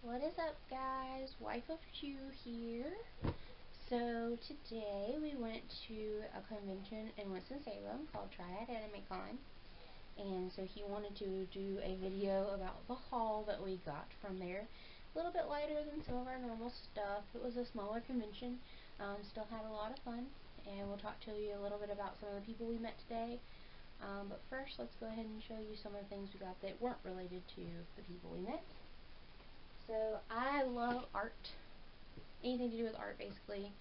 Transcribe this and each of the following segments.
What is up, guys? Wife of Q here. So today we went to a convention in Winston-Salem called Triad Con, and so he wanted to do a video about the haul that we got from there. A little bit lighter than some of our normal stuff. It was a smaller convention, still had a lot of fun, and we'll talk to you a little bit about some of the people we met today. But first, let's go ahead and show you some of the things we got that weren't related to the people we met. So I love art, anything to do with art basically,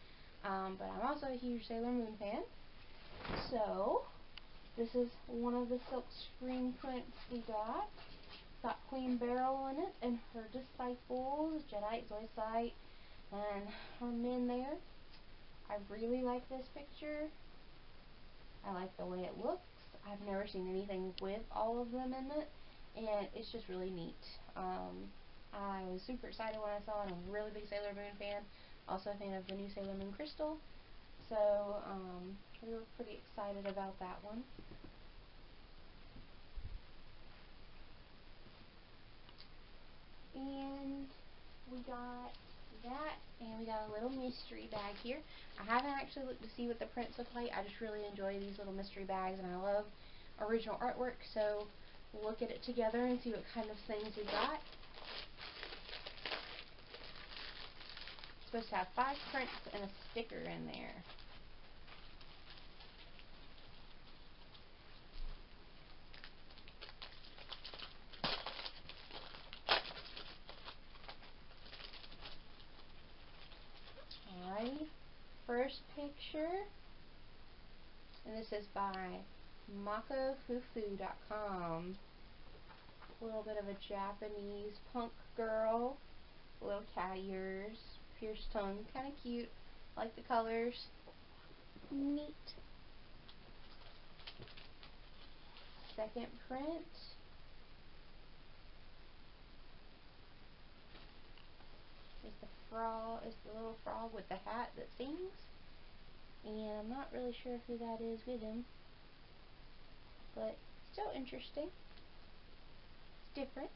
but I'm also a huge Sailor Moon fan. So this is one of the silk screen prints we got. It's got Queen Beryl in it and her disciples, Jedi, Zoisite, and her men there. I really like this picture. I like the way it looks. I've never seen anything with all of them in it, and it's just really neat. I was super excited when I saw it. I'm a really big Sailor Moon fan. Also a fan of the new Sailor Moon Crystal. So, we were pretty excited about that one. And we got that, and we got a little mystery bag here. I haven't actually looked to see what the prints look like. I just really enjoy these little mystery bags, and I love original artwork, so we'll look at it together and see what kind of things we got. It's supposed to have 5 prints and a sticker in there. Alrighty, first picture, and this is by makofufu.com. A little bit of a Japanese punk girl, little cat ears, pierced tongue, kind of cute. Like the colors, neat. Second print. Is the little frog with the hat that sings, and I'm not really sure who that is with him, but still interesting. It's different.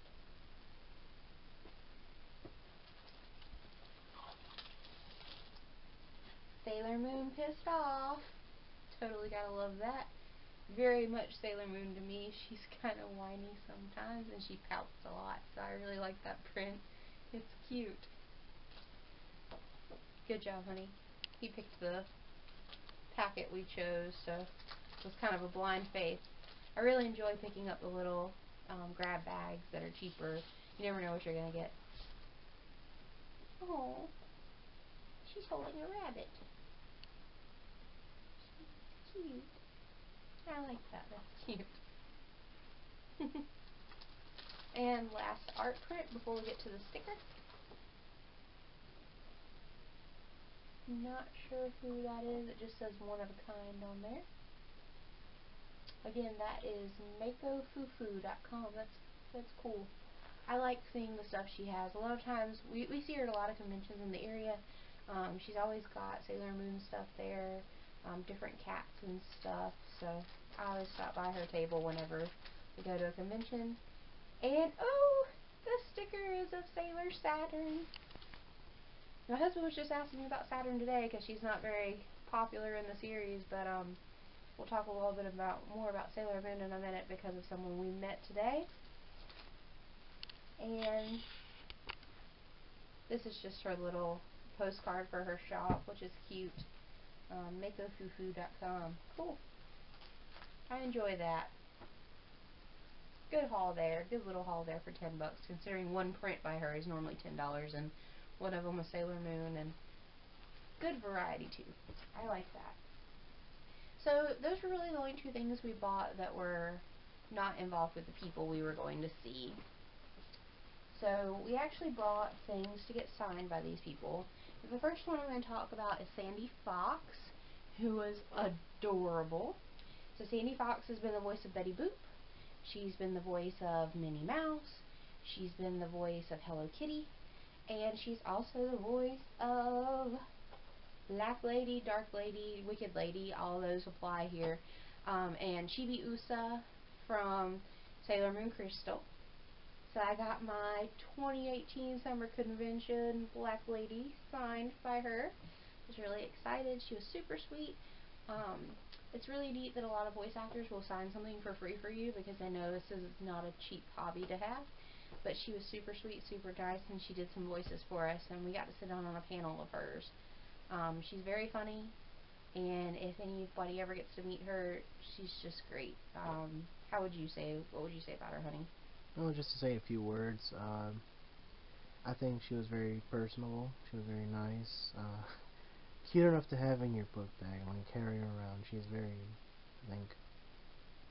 Sailor Moon pissed off. Totally gotta love that. Very much Sailor Moon to me. She's kind of whiny sometimes, and she pouts a lot, so I really like that print. It's cute. Good job, honey. He picked the packet we chose, so it was kind of a blind faith. I really enjoy picking up the little grab bags that are cheaper. You never know what you're going to get. Oh, she's holding a rabbit. She's cute. I like that. That's cute. And last art print before we get to the sticker. Not sure who that is. It just says one of a kind on there. Again, that is makofufu.com. That's cool. I like seeing the stuff she has. A lot of times, we see her at a lot of conventions in the area. She's always got Sailor Moon stuff there, different cats and stuff, so I always stop by her table whenever we go to a convention. And, oh, the sticker is of Sailor Saturn. My husband was just asking me about Saturn today because she's not very popular in the series, but we'll talk a little bit more about Sailor Moon in a minute because of someone we met today. And this is just her little postcard for her shop, which is cute. makofufu.com. Cool. I enjoy that. Good haul there. Good little haul there for $10, considering one print by her is normally $10, and one of them was Sailor Moon, and good variety too. I like that. So those were really the only 2 things we bought that were not involved with the people we were going to see. So we actually brought things to get signed by these people. The first one I'm going to talk about is Sandy Fox, who was adorable. So Sandy Fox has been the voice of Betty Boop. She's been the voice of Minnie Mouse. She's been the voice of Hello Kitty. And she's also the voice of Black Lady, Dark Lady, Wicked Lady. All those apply here. And Chibi Usa from Sailor Moon Crystal. So I got my 2018 summer convention Black Lady signed by her. I was really excited. She was super sweet. It's really neat that a lot of voice actors will sign something for free for you because they know this is not a cheap hobby to have. But she was super sweet, super nice, and she did some voices for us, and we got to sit down on a panel of hers. She's very funny, and if anybody ever gets to meet her, she's just great. What would you say about her, honey? Well, just to say a few words, I think she was very personable. She was very nice. Cute enough to have in your book bag and carry her around. She's very, I think,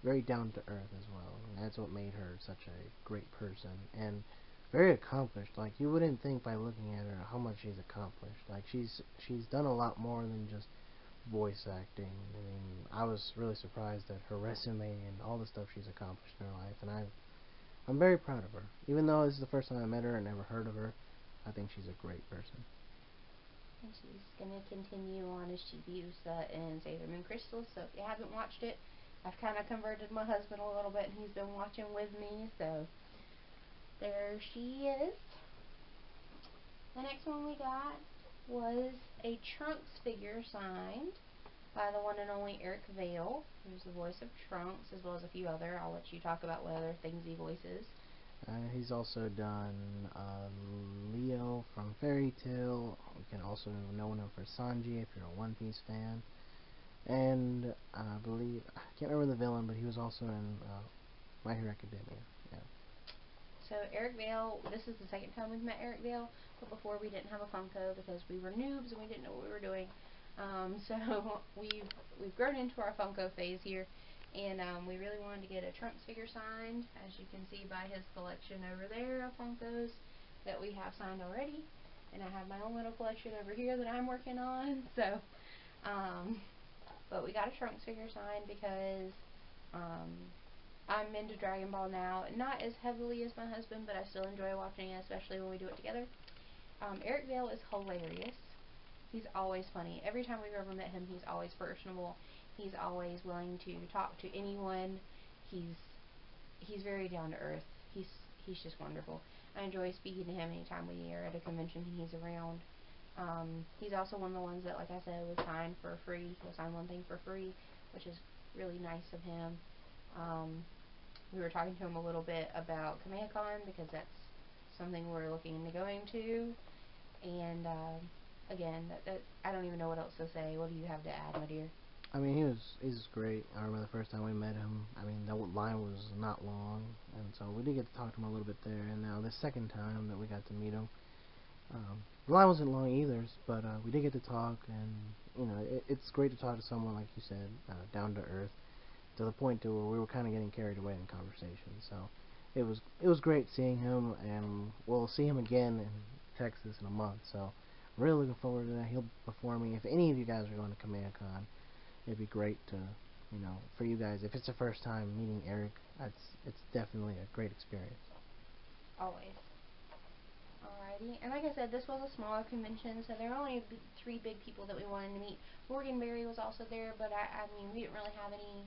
very down to earth as well. And that's what made her such a great person and very accomplished. Like, you wouldn't think by looking at her how much she's accomplished. Like, she's done a lot more than just voice acting. I mean, I was really surprised at her resume and all the stuff she's accomplished in her life, and I'm very proud of her. Even though this is the first time I met her and never heard of her, I think she's a great person. And she's going to continue on as she views in Sailor Moon Crystal, so if you haven't watched it, I've kind of converted my husband a little bit, and he's been watching with me, so there she is. The next one we got was a Trunks figure signed by the one and only Eric Vale, who's the voice of Trunks, as well as a few other. I'll let you talk about what other things he voices. He's also done Leo from Fairy Tail. You can also know him for Sanji if you're a One Piece fan. And I believe, I can't remember the villain, but he was also in My Hero Academia. Yeah. So Eric Vale, this is the second time we've met Eric Vale, but before we didn't have a Funko because we were noobs and we didn't know what we were doing. So we've grown into our Funko phase here, and we really wanted to get a Trunks figure signed, as you can see by his collection over there of Funkos that we have signed already. And I have my own little collection over here that I'm working on. So, but we got a Trunks figure signed because I'm into Dragon Ball now, not as heavily as my husband, but I still enjoy watching it, especially when we do it together. Eric Vale is hilarious. He's always funny. Every time we've ever met him, he's always personable. He's always willing to talk to anyone. He's very down to earth. He's just wonderful. I enjoy speaking to him anytime we are at a convention and he's around. He's also one of the ones that, like I said, was signed for free. He'll sign one thing for free, which is really nice of him. We were talking to him a little bit about Con because that's something we're looking into going to. And again, I don't even know what else to say. What do you have to add, my dear? I mean, he's great. I remember the first time we met him. I mean, the line was not long, and so we did get to talk to him a little bit there. And now the second time that we got to meet him, the line wasn't long either, but we did get to talk, and you know, it's great to talk to someone like you said, down to earth, to the point to where we were kind of getting carried away in conversation. So it was great seeing him, and we'll see him again in Texas in a month. So really looking forward to that. He'll be performing. If any of you guys are going to Con, it'd be great to, you know, for you guys, if it's the first time meeting Eric, it's definitely a great experience. Always. Alrighty, and like I said, this was a smaller convention, so there were only 3 big people that we wanted to meet. Morgan Berry was also there, but I mean, we didn't really have any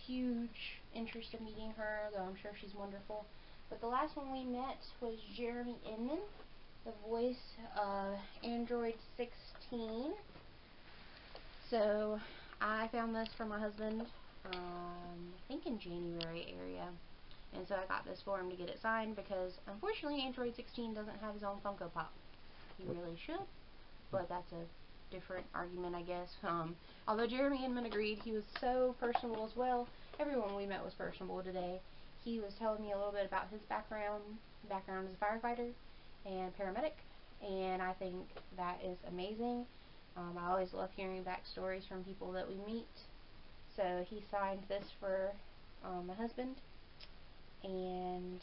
huge interest in meeting her, though I'm sure she's wonderful. But the last one we met was Jeremy Inman, the voice of Android 16. So I found this for my husband, I think in January area. And so I got this for him to get it signed because, unfortunately, Android 16 doesn't have his own Funko Pop. He really should, but that's a different argument, I guess. Although Jeremy Inman agreed, he was so personable as well. Everyone we met was personable today. He was telling me a little bit about his background as a firefighter and paramedic, and I think that is amazing. I always love hearing backstories from people that we meet. So he signed this for my husband, and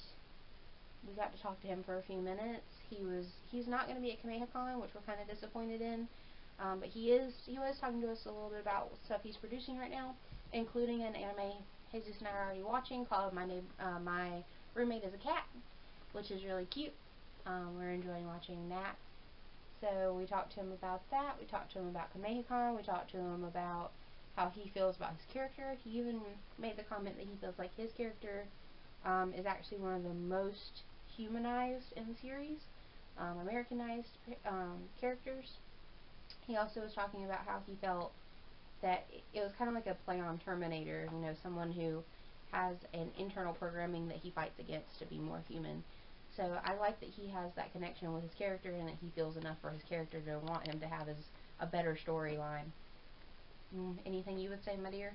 we got to talk to him for a few minutes. He's not going to be at Con, which we're kind of disappointed in, but he was talking to us a little bit about stuff he's producing right now, including an anime Jesus and I are already watching called My Roommate is a Cat, which is really cute. We're enjoying watching that. So we talked to him about that. We talked to him about Con. We talked to him about how he feels about his character. He even made the comment that he feels like his character is actually one of the most humanized in the series, Americanized characters. He also was talking about how he felt that it was kind of like a play on Terminator, you know, someone who has an internal programming that he fights against to be more human. So I like that he has that connection with his character and that he feels enough for his character to want him to have a better storyline. Anything you would say, my dear?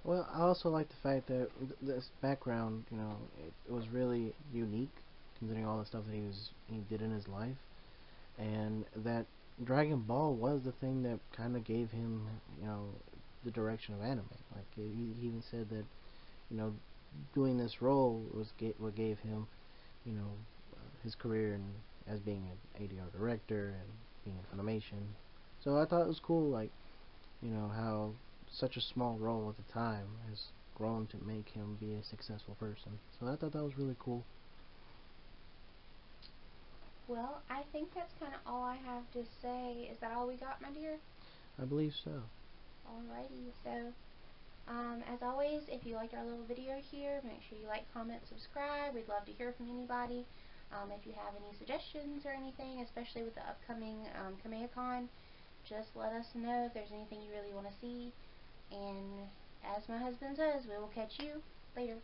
Well, I also like the fact that this background, it was really unique, considering all the stuff that he did in his life, and that Dragon Ball was the thing that kind of gave him, the direction of anime. Like he even said that, you know, doing this role was what gave him, his career as being an ADR director and being in animation. So I thought it was cool, like, how such a small role at the time has grown to make him be a successful person. So I thought that was really cool. Well, I think that's kind of all I have to say. Is that all we got, my dear? I believe so. Alrighty, so as always, if you liked our little video here, make sure you like, comment, subscribe. We'd love to hear from anybody. If you have any suggestions or anything, especially with the upcoming Con, just let us know if there's anything you really want to see. And as my husband says, we will catch you later.